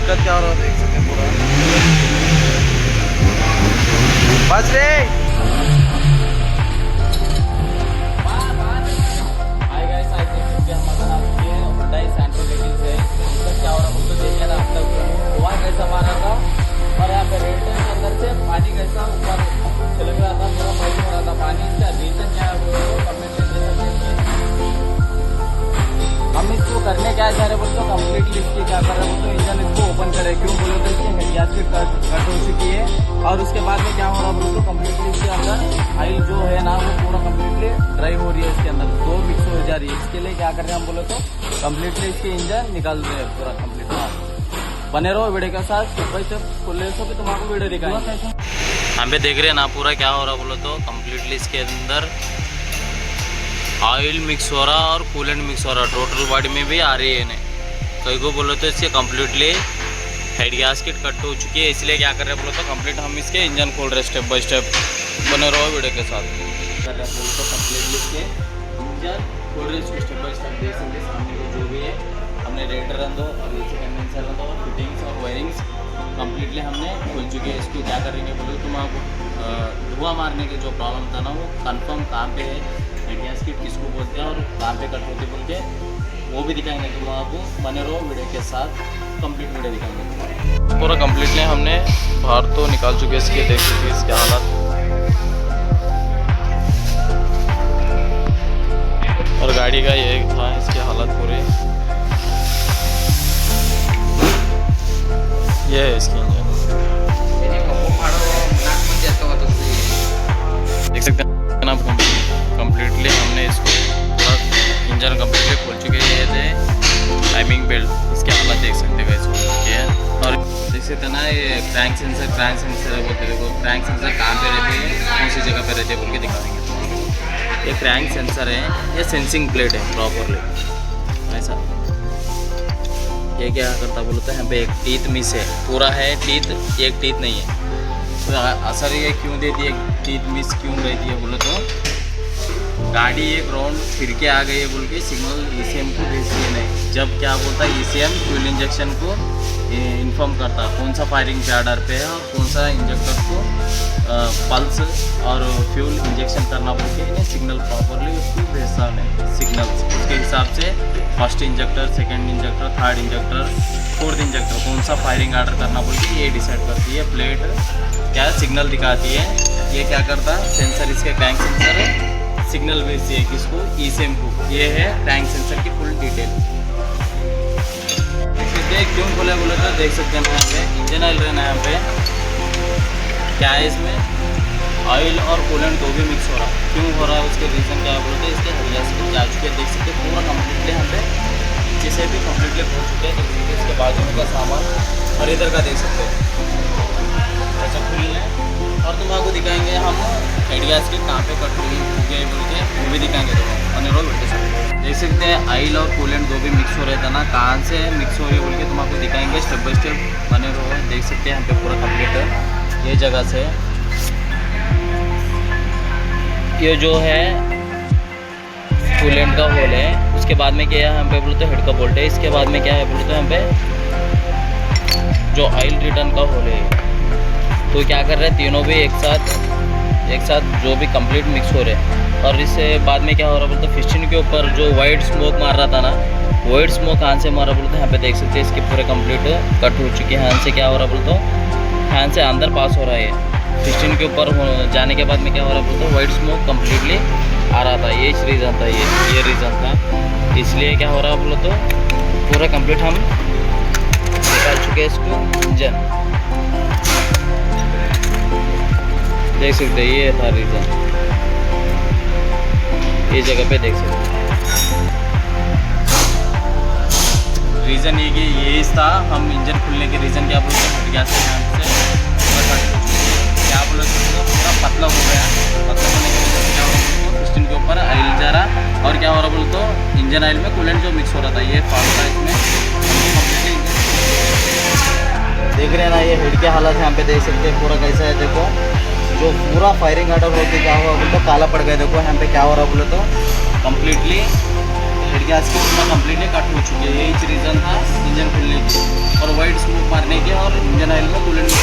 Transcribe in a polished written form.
दिक्कत क्या हो रहा है देख सकते हैं पूरा। बस रे और यहाँ पे रेल्वे के अंदर से पानी कैसा ऊपर छिलक रहा था, पूरा पाइप हो रहा था पानी। इसका रीजन क्या है हम इसको करने क्या चाह रहे बोलते तो कम्प्लीटली इसके क्या कर रहे हैं बोलते इंजन इसको ओपन करे। क्यों बोले तो इसकी हेडगैस की कट हो चुकी है और उसके बाद में क्या हो रहा बोले तो कम्प्लीटली इसके अंदर ऑयल जो है ना वो पूरा कम्प्लीटली ड्राई हो रही है। इसके अंदर दो मिक्स हो जा रही है। इसके लिए क्या कर रहे हैं हम बोले तो कम्प्लीटली इसके इंजन निकाल रहे हैं पूरा कम्प्लीट। बने रहो वीडियो के साथ स्टेप बाय स्टेप खोल सो कि तुमको वीडियो दिखाएंगे। हम भी देख रहे हैं ना पूरा क्या हो रहा बोलो तो कम्प्लीटली इसके अंदर ऑयल मिक्स हो रहा और कूलेंट मिक्स हो रहा। टोटल बॉडी में भी आ रही है नहीं। कई को बोलो तो इसके कम्प्लीटली हेड गैस्केट कट हो चुकी है। इसलिए क्या कर रहे हैं बोलो तो कम्प्लीट हम इसके इंजन खोल रहे हैं स्टेप बाय स्टेप। बने रहो वीडियो के साथ। कर रहे हैं तो कम्प्लीटली इसके इंजन खोल रहे हैं स्टेप बाय स्टेप। देख सकते सामने को जो भी है हमने रेटर रन दो और इसे कंडेंसर रन दो और फिटिंग्स और वायरिंग्स कम्प्लीटली हमने खोल चुके हैं। इसको क्या करेंगे बोलो तुम आपको धुआं मारने के जो प्रॉब्लम था ना वो कंफर्म कहाँ पे है, हेड गैस्केट किसको बोलते हैं और कहाँ पे कट होती बोल के वो भी दिखाएंगे तुम आपको। बने रहो वीडियो के साथ, कंप्लीट वीडियो दिखाएंगे। पूरा कम्प्लीटली हमने बाहर तो निकाल चुके हैं इसके। देख सकते इसके हालात और गाड़ी का ये था इसके हालत पूरे। ये है इसकी इंजन देख सकते हैं ना। कम्प्लीटली हमने इसको पूरा इंजन कम्प्लीटली खोल चुके हैं। ये थे टाइमिंग बेल्ट, इसके हालत देख सकते हैं कैसे हो चुके हैं। और देख सकते हैं ना ये क्रैंक सेंसर बोलते हैं। देखो क्रैंक सेंसर कहाँ पे रहती है, कौन सी जगह पे रहती है बोल के दिखा देंगे। ये क्रैंक सेंसर है, ये सेंसिंग प्लेट है प्रॉपरली ऐसा। ये क्या करता बोलो तो यहाँ पे एक टीथ मिस है, पूरा है टीथ, एक टीथ नहीं है। तो असर ये क्यों देती है, टीथ मिस क्यों रहती है बोलो तो गाड़ी एक राउंड फिर के आ गई है बोल के सिग्नल ECM को भेजती है नहीं। जब क्या बोलता है ECM फ्यूल इंजेक्शन को इन्फॉर्म करता है कौन सा फायरिंग पे आर्डर पे है और कौन सा इंजेक्टर को पल्स और फ्यूल इंजेक्शन करना बोल के इन्हें सिग्नल प्रॉपरली उसको भेजता है सिग्नल्स। उसके हिसाब से first injector, second injector, third injector, fourth injector कौन सा फायरिंग आर्डर करना बोल के ये डिसाइड करती है। प्लेट क्या सिग्नल दिखाती है। ये क्या करता है सेंसर, इसके क्रैंक सेंसर है, सिग्नल भेजती है किसको, ECM को। ये है क्रैंक सेंसर की फुल डिटेल। क्यों बोले तो देख सकते हैं यहाँ पे इंजन ऑयल रहना है। यहाँ पे क्या है इसमें ऑयल और कूलेंट दो भी मिक्स हो रहा है। क्यों हो रहा है उसके रीज़न क्या है बोलते हैं इसके हेड गैस्केट जा चुके हैं। देख सकते हैं पूरा कम्प्लीटली यहाँ पे नीचे से भी कम्प्लीटली हो चुके हैं। इसके बाजू में का सामान और इधर का देख सकते हैं ऐसा खुलने। और तुम आपको दिखाएंगे हम हेड गैस्केट कहाँ पे कट हुई गए बोल के वो भी दिखाएंगे। तो देख सकते हैं ऑयल और कूलेंट दो भी मिक्स हो रहे थे ना, कहाँ से मिक्स हो रही है बोल के तुम आपको दिखाएंगे स्टेप बाय स्टेप। बने रहो। देख सकते हैं यहाँ पे पूरा कम्प्लीट है। ये जगह से ये जो है कूलेंट का होल है। उसके बाद में क्या है यहाँ पे बोलते हेड का बोल्ट है। इसके बाद में क्या है बोलते यहाँ पे जो ऑयल रिटर्न का होल है। तो क्या कर रहे हैं तीनों भी एक साथ जो भी कंप्लीट मिक्स हो रहे हैं। और इससे बाद में क्या हो रहा बोलते फिस्टन के ऊपर जो वाइट स्मोक मार रहा था ना, वाइट स्मोक हैंड से मारा बोलते यहाँ पे देख सकते हैं इसके पूरे कंप्लीट कट हो चुके हैं। हैंड से क्या हो रहा बोलते हैंड से अंदर पास हो रहा है। फिस्टन के ऊपर जाने के बाद में क्या हो रहा बोलते वाइट स्मोक कम्प्लीटली आ रहा था। ये रीज़न था, ये रीज़न था। इसलिए क्या हो रहा बोलो तो पूरा कंप्लीट हम निकाल चुके हैं इसको इंजन। देख सकते हैं ये था रीज़न, ये जगह पे देख सकते हैं रीज़न ये कि ये था। हम इंजन खुलने के रीज़न क्या बोलते हैं हेड गैस से क्या बोलो तो पूरा पतला हो गया। पतला होने की वजह से क्या हो रहा है पिस्टन के ऊपर ऑयल जा रहा और क्या हो रहा बोलो तो इंजन ऑयल में कूलेंट जो मिक्स हो रहा था ये फॉल्ट था इसमें। देख रहे हैं ना ये हेड के हालत यहाँ पे देख सकते हैं पूरा कैसा है। देखो जो पूरा फायरिंग आर्डर होकर क्या हुआ बोलो तो काला पड़ गया। देखो यहाँ पे क्या हो रहा बोलो तो कम्प्लीटली हेड गैस की पूरा कम्प्लीटली कट हो चुकी है। यही रीज़न था इंजन खुलने की। और वाइट स्मोक मारने और इंजन ऑयल में कूलेंट